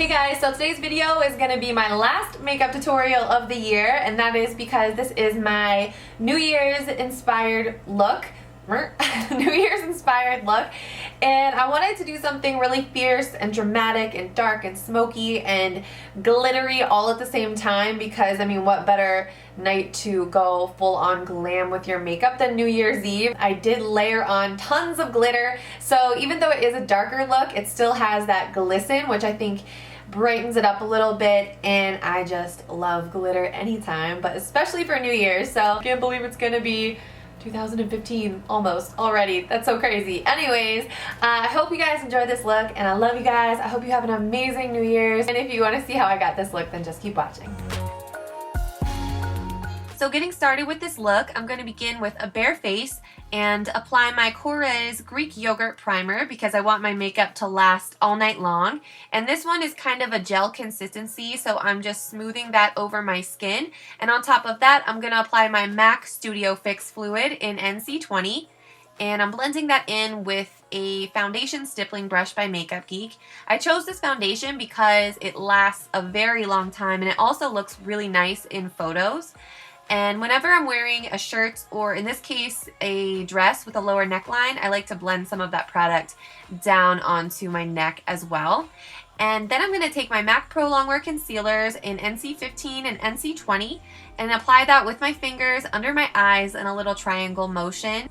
Hey guys, so today's video is going to be my last makeup tutorial of the year, and that is because this is my New Year's inspired look. New Year's inspired look, and I wanted to do something really fierce and dramatic and dark and smoky and glittery all at the same time, because I mean, what better night to go full on glam with your makeup than New Year's Eve. I did layer on tons of glitter, so even though it is a darker look, it still has that glisten, which I think brightens it up a little bit, and I just love glitter anytime, but especially for New Year's. So I can't believe it's gonna be 2015 almost already. That's so crazy. Anyways, I hope you guys enjoyed this look, and I love you guys. I hope you have an amazing New Year's, and if you want to see how I got this look, then just keep watching. So getting started with this look, I'm going to begin with a bare face and apply my Korres Greek Yogurt primer because I want my makeup to last all night long. And this one is kind of a gel consistency, so I'm just smoothing that over my skin. And on top of that, I'm going to apply my MAC Studio Fix Fluid in NC20. And I'm blending that in with a foundation stippling brush by MakeupGyalli. I chose this foundation because it lasts a very long time, and it also looks really nice in photos. And whenever I'm wearing a shirt, or in this case a dress with a lower neckline, I like to blend some of that product down onto my neck as well. And then I'm going to take my MAC Pro Longwear concealers in NC15 and NC20 and apply that with my fingers under my eyes in a little triangle motion.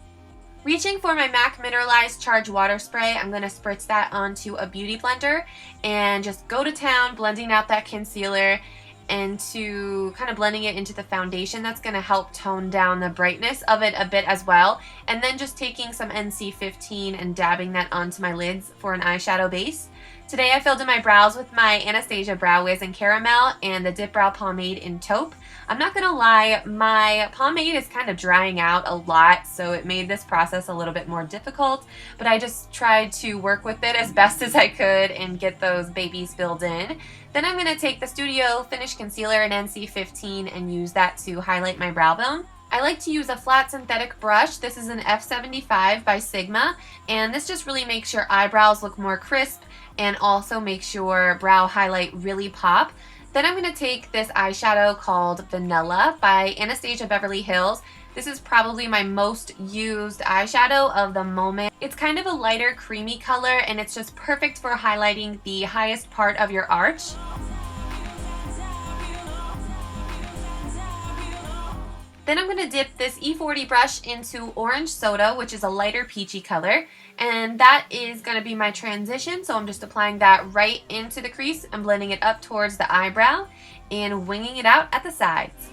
Reaching for my MAC Mineralized Charged Water Spray, I'm going to spritz that onto a beauty blender and just go to town blending out that concealer and to kind of blending it into the foundation. That's going to help tone down the brightness of it a bit as well. And then just taking some NC15 and dabbing that onto my lids for an eyeshadow base. Today I filled in my brows with my Anastasia Brow Wiz in Caramel and the Dipbrow Pomade in Taupe. I'm not going to lie, my pomade is kind of drying out a lot, so it made this process a little bit more difficult, but I just tried to work with it as best as I could and get those babies filled in. Then I'm going to take the Studio Finish Concealer in NC15 and use that to highlight my brow bone. I like to use a flat synthetic brush. This is an F75 by Sigma, and this just really makes your eyebrows look more crisp and also makes your brow highlight really pop. Then I'm going to take this eyeshadow called Vanilla by Anastasia Beverly Hills. This is probably my most used eyeshadow of the moment. It's kind of a lighter creamy color, and it's just perfect for highlighting the highest part of your arch. Then I'm going to dip this E40 brush into Orange Soda, which is a lighter peachy color, and that is going to be my transition, so I'm just applying that right into the crease and blending it up towards the eyebrow and winging it out at the sides.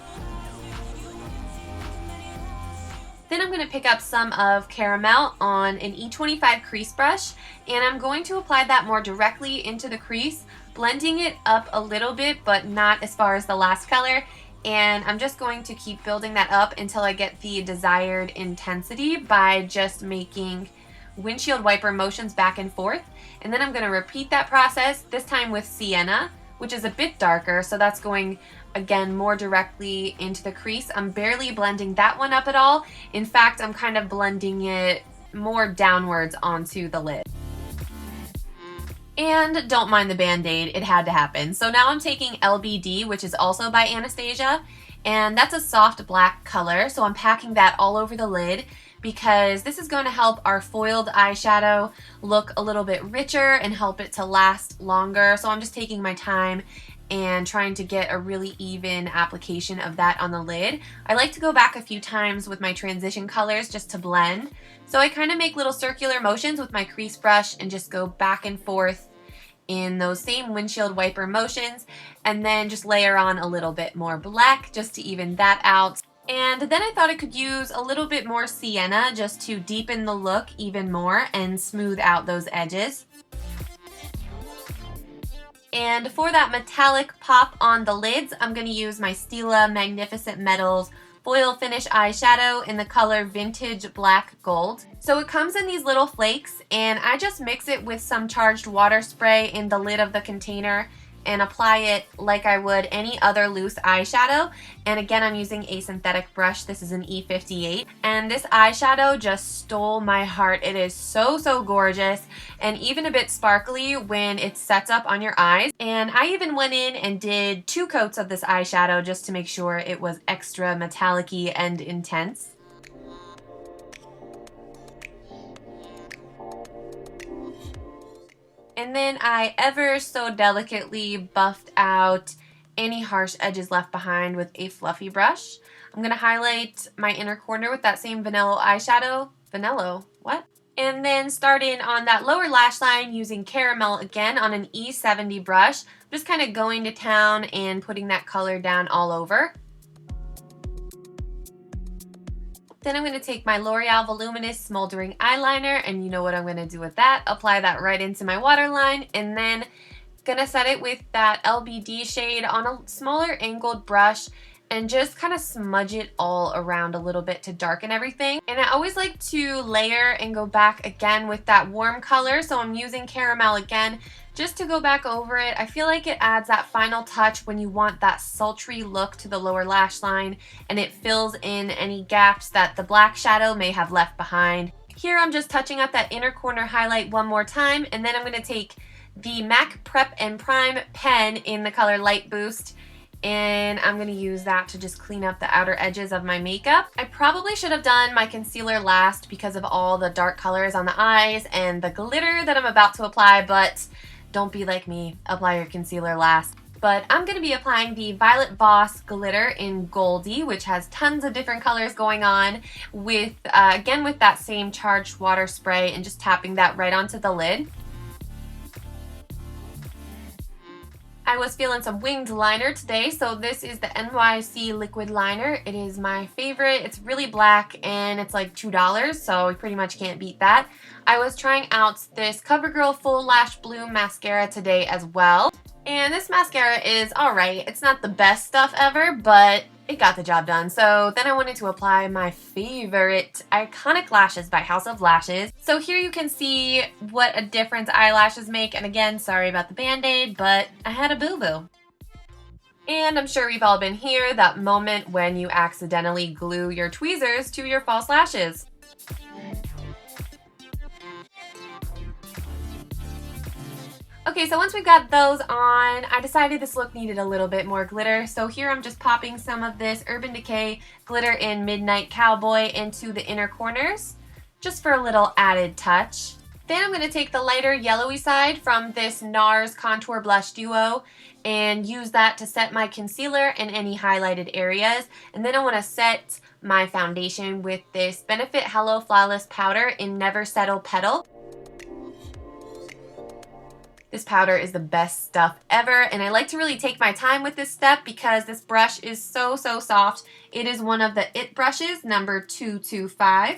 Then I'm going to pick up some of Caramel on an E25 crease brush, and I'm going to apply that more directly into the crease, blending it up a little bit, but not as far as the last color. And I'm just going to keep building that up until I get the desired intensity by just making windshield wiper motions back and forth. And then I'm going to repeat that process, this time with Sienna, which is a bit darker, so that's going again more directly into the crease. I'm barely blending that one up at all. In fact, I'm kind of blending it more downwards onto the lid. And don't mind the band-aid, it had to happen. So now I'm taking LBD, which is also by Anastasia, and that's a soft black color, so I'm packing that all over the lid because this is going to help our foiled eyeshadow look a little bit richer and help it to last longer. So I'm just taking my time and trying to get a really even application of that on the lid. I like to go back a few times with my transition colors just to blend. So I kind of make little circular motions with my crease brush and just go back and forth in those same windshield wiper motions, and then just layer on a little bit more black just to even that out. And then I thought I could use a little bit more Sienna just to deepen the look even more and smooth out those edges. And for that metallic pop on the lids, I'm going to use my Stila Magnificent Metals foil finish eyeshadow in the color Vintage Black Gold. So it comes in these little flakes, and I just mix it with some charged water spray in the lid of the container and apply it like I would any other loose eyeshadow. And again, I'm using a synthetic brush. This is an E58. And this eyeshadow just stole my heart. It is so, so gorgeous and even a bit sparkly when it sets up on your eyes. And I even went in and did 2 coats of this eyeshadow just to make sure it was extra metallic-y and intense. And then I ever so delicately buffed out any harsh edges left behind with a fluffy brush. I'm going to highlight my inner corner with that same vanilla eyeshadow. Vanilla? What? And then starting on that lower lash line using Caramel again on an E70 brush. I'm just kind of going to town and putting that color down all over. Then I'm going to take my L'Oreal Voluminous Smoldering Eyeliner, and you know what I'm going to do with that. Apply that right into my waterline, and then going to set it with that LBD shade on a smaller angled brush and just kind of smudge it all around a little bit to darken everything. And I always like to layer and go back again with that warm color, so I'm using Caramel again just to go back over it. I feel like it adds that final touch when you want that sultry look to the lower lash line, and it fills in any gaps that the black shadow may have left behind. Here I'm just touching up that inner corner highlight one more time, and then I'm going to take the MAC Prep and Prime pen in the color Light Boost, and I'm going to use that to just clean up the outer edges of my makeup. I probably should have done my concealer last because of all the dark colors on the eyes and the glitter that I'm about to apply, but don't be like me, apply your concealer last. But I'm going to be applying the Violet Voss glitter in Goldie, which has tons of different colors going on, with again with that same charged water spray, and just tapping that right onto the lid. I was feeling some winged liner today, so this is the NYC liquid liner. It is my favorite. It's really black and it's like $2, so you pretty much can't beat that. I was trying out this CoverGirl Full Lash Bloom mascara today as well. And this mascara is alright. It's not the best stuff ever, but it got the job done. So then I wanted to apply my favorite Iconic Lashes by House of Lashes. So here you can see what a difference eyelashes make. And again, sorry about the band-aid, but I had a boo-boo. And I'm sure we've all been here, that moment when you accidentally glue your tweezers to your false lashes. Okay, so once we've got those on, I decided this look needed a little bit more glitter. So here I'm just popping some of this Urban Decay Glitter in Midnight Cowboy into the inner corners, just for a little added touch. Then I'm going to take the lighter yellowy side from this NARS Contour Blush Duo and use that to set my concealer in any highlighted areas. And then I want to set my foundation with this Benefit Hello Flawless Powder in Never Settle Petal. This powder is the best stuff ever, and I like to really take my time with this step because this brush is so, so soft. It is one of the IT brushes, number 225.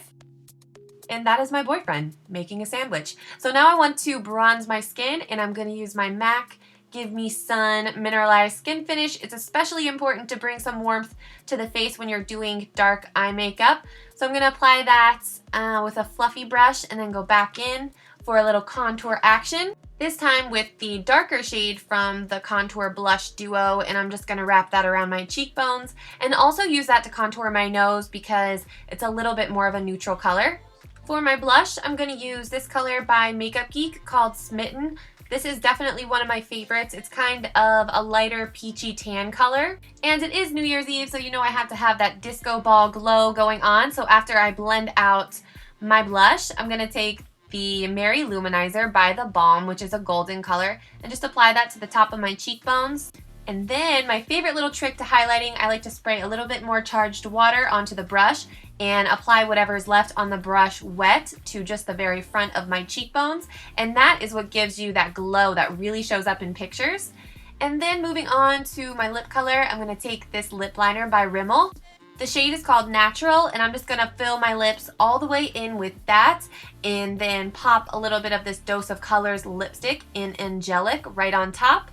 And that is my boyfriend making a sandwich. So now I want to bronze my skin, and I'm going to use my MAC Give Me Sun Mineralized Skin Finish. It's especially important to bring some warmth to the face when you're doing dark eye makeup. So I'm going to apply that with a fluffy brush and then go back in for a little contour action. This time with the darker shade from the Contour Blush Duo, and I'm just going to wrap that around my cheekbones and also use that to contour my nose because it's a little bit more of a neutral color. For my blush, I'm going to use this color by Makeup Geek called Smitten. This is definitely one of my favorites. It's kind of a lighter peachy tan color, and it is New Year's Eve, so you know I have to have that disco ball glow going on. So after I blend out my blush, I'm going to take the Mary Luminizer by The Balm, which is a golden color, and just apply that to the top of my cheekbones. And then my favorite little trick to highlighting, I like to spray a little bit more charged water onto the brush and apply whatever's left on the brush wet to just the very front of my cheekbones. And that is what gives you that glow that really shows up in pictures. And then moving on to my lip color, I'm going to take this lip liner by Rimmel. The shade is called Natural, and I'm just going to fill my lips all the way in with that and then pop a little bit of this Dose of Colors lipstick in Angelic right on top.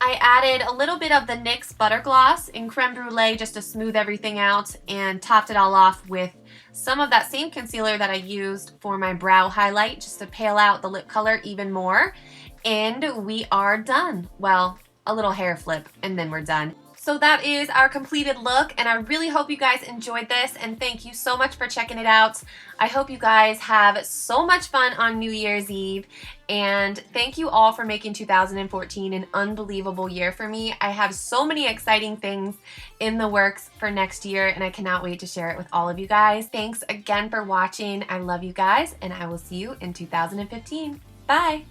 I added a little bit of the NYX Butter Gloss in Creme Brulee just to smooth everything out, and topped it all off with some of that same concealer that I used for my brow highlight just to pale out the lip color even more. And we are done. Well, a little hair flip and then we're done. So that is our completed look, and I really hope you guys enjoyed this, and thank you so much for checking it out. I hope you guys have so much fun on New Year's Eve, and thank you all for making 2014 an unbelievable year for me. I have so many exciting things in the works for next year, and I cannot wait to share it with all of you guys. Thanks again for watching. I love you guys, and I will see you in 2015. Bye!